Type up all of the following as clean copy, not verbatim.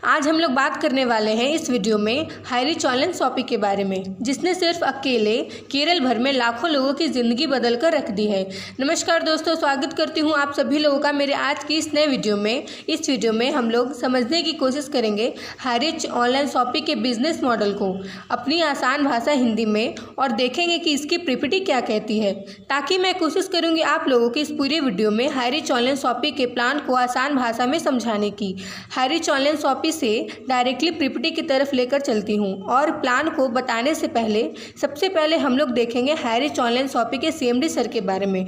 आज हम लोग बात करने वाले हैं इस वीडियो में हाईरिच ऑनलाइन शॉपिंग के बारे में, जिसने सिर्फ अकेले केरल भर में लाखों लोगों की ज़िंदगी बदल कर रख दी है। नमस्कार दोस्तों, स्वागत करती हूं आप सभी लोगों का मेरे आज की इस नए वीडियो में। इस वीडियो में हम लोग समझने की कोशिश करेंगे हाईरिच ऑनलाइन शॉपिंग के बिजनेस मॉडल को अपनी आसान भाषा हिंदी में, और देखेंगे कि इसकी पीपीटी क्या कहती है, ताकि मैं कोशिश करूँगी आप लोगों की इस पूरे वीडियो में हाईरिच ऑनलाइन शॉपिंग के प्लान को आसान भाषा में समझाने की। हाईरिच ऑनलाइन शॉपिंग से डायरेक्टली पीपीटी की तरफ लेकर चलती हूं, और प्लान को बताने से पहले सबसे पहले हम लोग देखेंगे हाईरिच ऑनलाइन शॉपिंग के सीएमडी सर के बारे में।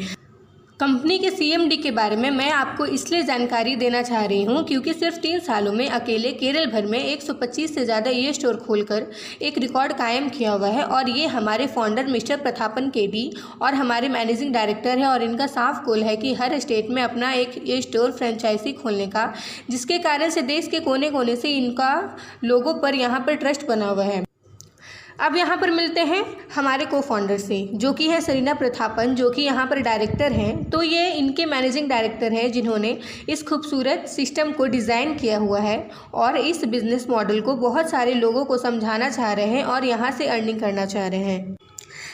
कंपनी के सीएमडी के बारे में मैं आपको इसलिए जानकारी देना चाह रही हूं क्योंकि सिर्फ 3 सालों में अकेले केरल भर में 125 से ज़्यादा ये स्टोर खोलकर एक रिकॉर्ड कायम किया हुआ है। और ये हमारे फाउंडर मिस्टर प्रथापन केडी और हमारे मैनेजिंग डायरेक्टर है, और इनका साफ गोल है कि हर स्टेट में अपना एक ये स्टोर फ्रेंचाइजी खोलने का, जिसके कारण से देश के कोने कोने से इनका लोगों पर यहाँ पर ट्रस्ट बना हुआ है। अब यहाँ पर मिलते हैं हमारे को फाउंडर से, जो कि है सरीना प्रथापन, जो कि यहाँ पर डायरेक्टर हैं। तो ये इनके मैनेजिंग डायरेक्टर हैं, जिन्होंने इस खूबसूरत सिस्टम को डिज़ाइन किया हुआ है और इस बिज़नेस मॉडल को बहुत सारे लोगों को समझाना चाह रहे हैं और यहाँ से अर्निंग करना चाह रहे हैं।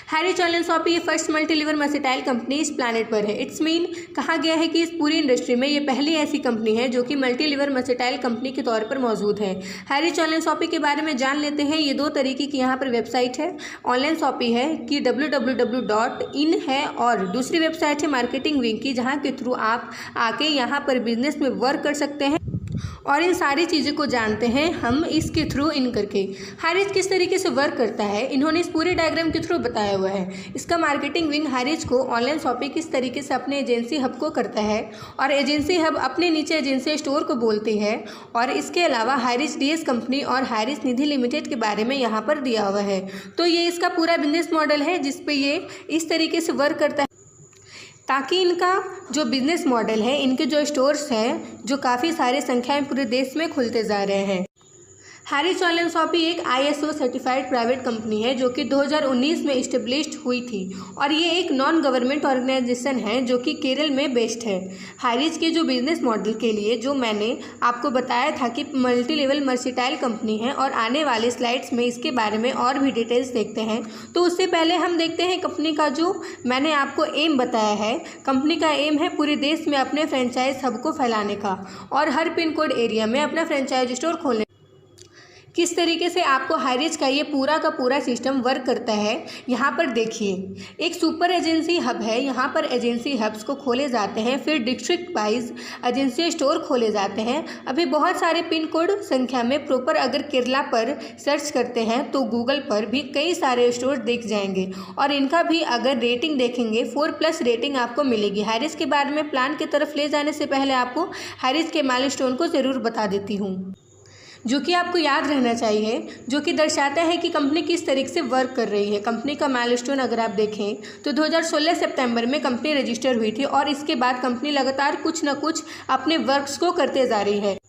हाईरिच ऑनलाइन शॉपिंग ये फर्स्ट मल्टीलीवर मर्सेटाइल कंपनी इस प्लैनेट पर है। इट्स मीन कहा गया है कि इस पूरी इंडस्ट्री में ये पहली ऐसी कंपनी है जो कि मल्टीलीवर मर्सेटाइल कंपनी के तौर पर मौजूद है। हाईरिच ऑनलाइन शॉपिंग के बारे में जान लेते हैं। ये 2 तरीके की यहाँ पर वेबसाइट है। ऑनलाइन शॉपिंग है कि www.in है, और दूसरी वेबसाइट है मार्केटिंग विंग की, जहाँ के थ्रू आप आके यहाँ पर बिजनेस में वर्क कर सकते हैं। और इन सारी चीज़ों को जानते हैं हम इसके थ्रू इन करके। हाईरिच किस तरीके से वर्क करता है, इन्होंने इस पूरे डायग्राम के थ्रू बताया हुआ है। इसका मार्केटिंग विंग हाईरिच को ऑनलाइन शॉपिंग किस तरीके से अपने एजेंसी हब को करता है, और एजेंसी हब अपने नीचे एजेंसी स्टोर को बोलती है। और इसके अलावा हाईरिच डीएस कंपनी और हाईरिच निधि लिमिटेड के बारे में यहाँ पर दिया हुआ है। तो ये इसका पूरा बिजनेस मॉडल है, जिसपे ये इस तरीके से वर्क करता है, ताकि इनका जो बिज़नेस मॉडल है, इनके जो स्टोर्स हैं, जो काफ़ी सारे संख्याएं पूरे देश में खुलते जा रहे हैं। हाईरिच ऑनलाइन शॉपिंग एक ISO सर्टिफाइड प्राइवेट कंपनी है, जो कि 2019 में इस्टेब्लिश्ड हुई थी, और ये एक नॉन गवर्नमेंट ऑर्गेनाइजेशन है जो कि केरल में बेस्ड है। हाईरिच के जो बिजनेस मॉडल के लिए जो मैंने आपको बताया था कि मल्टी लेवल मर्सेटाइल कंपनी है, और आने वाले स्लाइड्स में इसके बारे में और भी डिटेल्स देखते हैं। तो उससे पहले हम देखते हैं कंपनी का जो मैंने आपको एम बताया है। कंपनी का एम है पूरे देश में अपने फ्रेंचाइज हब को फैलाने का, और हर पिन कोड एरिया में अपना फ्रेंचाइज स्टोर खोलने। किस तरीके से आपको हाईरिच का ये पूरा का पूरा सिस्टम वर्क करता है, यहाँ पर देखिए। एक सुपर एजेंसी हब है, यहाँ पर एजेंसी हब्स को खोले जाते हैं, फिर डिस्ट्रिक्ट वाइज एजेंसी स्टोर खोले जाते हैं। अभी बहुत सारे पिन कोड संख्या में प्रॉपर अगर केरला पर सर्च करते हैं तो गूगल पर भी कई सारे स्टोर दिख जाएंगे, और इनका भी अगर रेटिंग देखेंगे 4+ रेटिंग आपको मिलेगी। हाईरिच के बारे में प्लान की तरफ ले जाने से पहले आपको हाईरिच के माइलस्टोन को ज़रूर बता देती हूँ, जो कि आपको याद रहना चाहिए, जो कि दर्शाता है कि कंपनी किस तरीके से वर्क कर रही है। कंपनी का माइलस्टोन अगर आप देखें तो 2016 सितंबर में कंपनी रजिस्टर हुई थी, और इसके बाद कंपनी लगातार कुछ न कुछ अपने वर्क्स को करते जा रही है।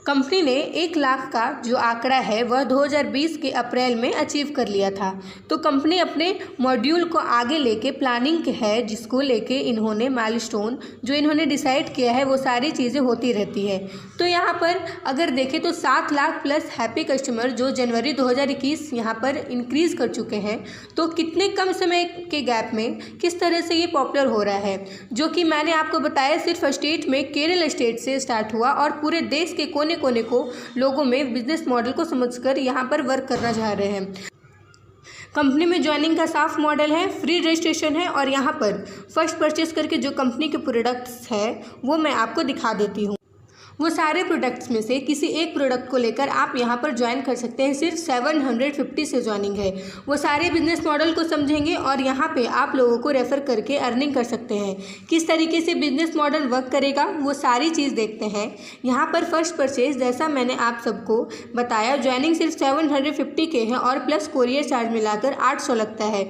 कंपनी ने 1 लाख का जो आंकड़ा है वह 2020 के अप्रैल में अचीव कर लिया था। तो कंपनी अपने मॉड्यूल को आगे लेके प्लानिंग है, जिसको लेके इन्होंने माइलस्टोन जो इन्होंने डिसाइड किया है वो सारी चीज़ें होती रहती है। तो यहाँ पर अगर देखें तो 7 लाख प्लस हैप्पी कस्टमर जो जनवरी 2021 यहाँ पर इंक्रीज़ कर चुके हैं। तो कितने कम समय के गैप में किस तरह से ये पॉपुलर हो रहा है, जो कि मैंने आपको बताया सिर्फ स्टेट में केरल स्टेट से स्टार्ट हुआ, और पूरे देश के कोने कोने को लोगों में बिजनेस मॉडल को समझकर यहाँ पर वर्क करना चाह रहे हैं। कंपनी में ज्वाइनिंग का साफ मॉडल है, फ्री रजिस्ट्रेशन है, और यहाँ पर फर्स्ट परचेस करके जो कंपनी के प्रोडक्ट्स है वो मैं आपको दिखा देती हूँ। वो सारे प्रोडक्ट्स में से किसी एक प्रोडक्ट को लेकर आप यहाँ पर ज्वाइन कर सकते हैं। सिर्फ 750 से ज्वाइनिंग है। वो सारे बिजनेस मॉडल को समझेंगे, और यहाँ पे आप लोगों को रेफ़र करके अर्निंग कर सकते हैं। किस तरीके से बिजनेस मॉडल वर्क करेगा वो सारी चीज़ देखते हैं। यहाँ पर फर्स्ट परचेज जैसा मैंने आप सबको बताया, ज्वाइनिंग सिर्फ 750 के है, और प्लस कोरियर चार्ज मिलाकर 800 लगता है।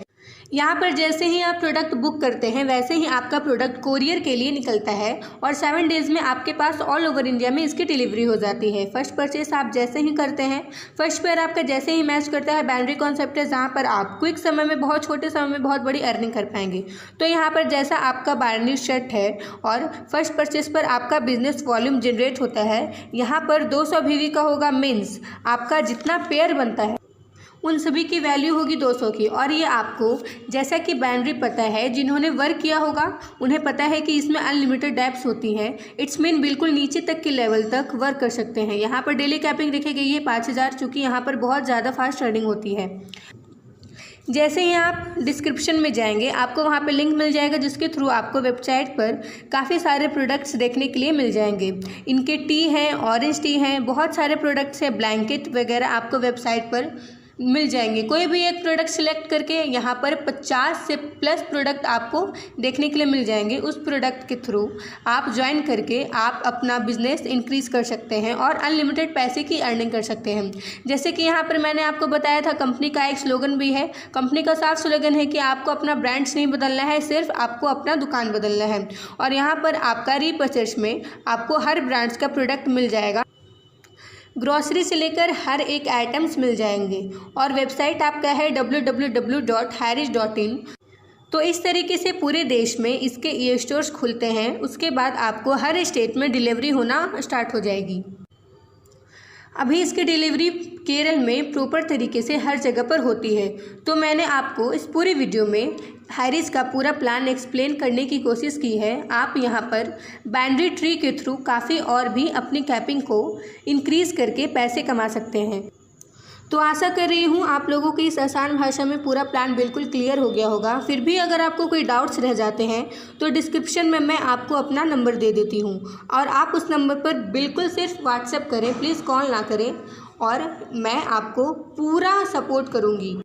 यहाँ पर जैसे ही आप प्रोडक्ट बुक करते हैं वैसे ही आपका प्रोडक्ट कोरियर के लिए निकलता है और 7 डेज़ में आपके पास ऑल ओवर इंडिया में इसकी डिलीवरी हो जाती है। फर्स्ट परचेस आप जैसे ही करते हैं, फर्स्ट पेयर आपका जैसे ही मैच करता है, बाइनरी कॉन्सेप्ट है जहाँ पर आप क्विक समय में, बहुत छोटे समय में बहुत बड़ी अर्निंग कर पाएंगे। तो यहाँ पर जैसा आपका बाइनरी सेट है और फर्स्ट परचेस पर आपका बिजनेस वॉल्यूम जनरेट होता है, यहाँ पर 200 VV का होगा। मीन्स आपका जितना पेयर बनता है उन सभी की वैल्यू होगी 200 की। और ये आपको जैसा कि बाइनरी पता है, जिन्होंने वर्क किया होगा उन्हें पता है कि इसमें अनलिमिटेड डेप्स होती हैं। इट्स मीन बिल्कुल नीचे तक के लेवल तक वर्क कर सकते हैं। यहाँ पर डेली कैपिंग देखी गई है 5000, चूँकि यहाँ पर बहुत ज़्यादा फास्ट अर्निंग होती है। जैसे ही आप डिस्क्रिप्शन में जाएंगे आपको वहाँ पे लिंक मिल जाएगा जिसके थ्रू आपको वेबसाइट पर काफ़ी सारे प्रोडक्ट्स देखने के लिए मिल जाएंगे। इनके टी हैं, ऑरेंज टी हैं, बहुत सारे प्रोडक्ट्स हैं, ब्लैंकेट वगैरह आपको वेबसाइट पर मिल जाएंगे। कोई भी एक प्रोडक्ट सिलेक्ट करके यहाँ पर 50 से प्लस प्रोडक्ट आपको देखने के लिए मिल जाएंगे। उस प्रोडक्ट के थ्रू आप ज्वाइन करके आप अपना बिजनेस इंक्रीज़ कर सकते हैं और अनलिमिटेड पैसे की अर्निंग कर सकते हैं। जैसे कि यहाँ पर मैंने आपको बताया था, कंपनी का एक स्लोगन भी है। कंपनी का साफ स्लोगन है कि आपको अपना ब्रांड्स नहीं बदलना है, सिर्फ आपको अपना दुकान बदलना है। और यहाँ पर आपका रीपर्चेस में आपको हर ब्रांड्स का प्रोडक्ट मिल जाएगा, ग्रॉसरी से लेकर हर एक आइटम्स मिल जाएंगे। और वेबसाइट आपका है www.harris.in। तो इस तरीके से पूरे देश में इसके ई स्टोर्स खुलते हैं। उसके बाद आपको हर स्टेट में डिलीवरी होना स्टार्ट हो जाएगी। अभी इसकी डिलीवरी केरल में प्रॉपर तरीके से हर जगह पर होती है। तो मैंने आपको इस पूरी वीडियो में हैरिस का पूरा प्लान एक्सप्लेन करने की कोशिश की है। आप यहाँ पर बाइनरी ट्री के थ्रू काफ़ी और भी अपनी कैपिंग को इंक्रीज़ करके पैसे कमा सकते हैं। तो आशा कर रही हूँ आप लोगों की इस आसान भाषा में पूरा प्लान बिल्कुल क्लियर हो गया होगा। फिर भी अगर आपको कोई डाउट्स रह जाते हैं तो डिस्क्रिप्शन में मैं आपको अपना नंबर दे देती हूँ और आप उस नंबर पर बिल्कुल सिर्फ व्हाट्सएप करें, प्लीज़ कॉल ना करें, और मैं आपको पूरा सपोर्ट करूँगी।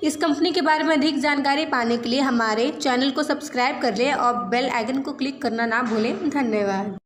इस कंपनी के बारे में अधिक जानकारी पाने के लिए हमारे चैनल को सब्सक्राइब कर लें और बेल आइकन को क्लिक करना ना भूलें। धन्यवाद।